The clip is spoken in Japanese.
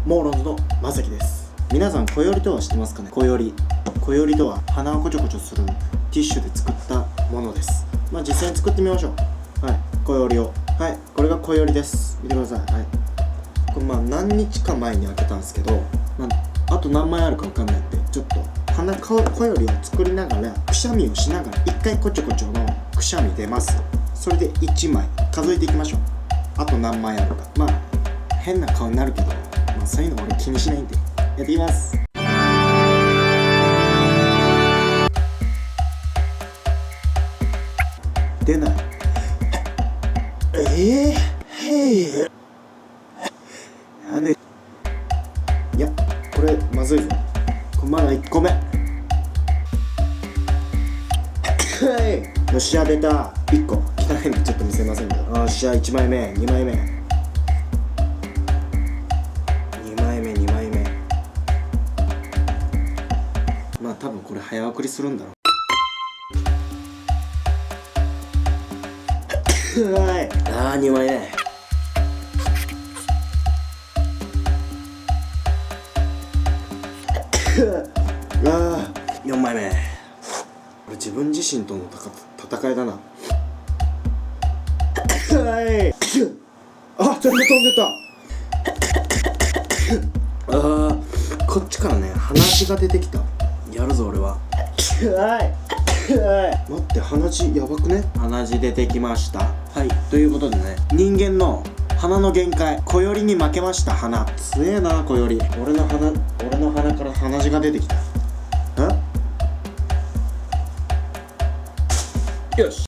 モーロンズのまさきです。皆さんこよりとは知ってますかね。こよりとは鼻をこちょこちょするティッシュで作ったものです。実際に作ってみましょう。はい、こよりを、はい、これがこよりです。見てください。はい、これ何日か前に開けたんですけど、あと何枚あるか分かんないんで、ちょっとこよりを作りながらくしゃみをしながら一回こちょこちょのくしゃみ出ます。それで1枚数えていきましょう。あと何枚あるか。変な顔になるけど、そういうの俺気にしないんでやっていきます。出ない。なんで。いや、これまずいぞ。これまだ1個目。よっしゃ、出た。1個汚いんでちょっと見せませんけど、よっしゃ、1枚目、2枚目、2枚目、2枚目。多分これ早送りするんだろう。はい、2枚目。4枚目。これ自分自身との戦いだな。はい。全部飛んでた。こっちからね、鼻血が出てきた。やるぞ俺は。待って、鼻血やばくね。鼻血出てきました。はい、ということでね、人間の鼻の限界、こよりに負けました。鼻強えな、こより。俺の鼻から鼻血が出てきた。よし。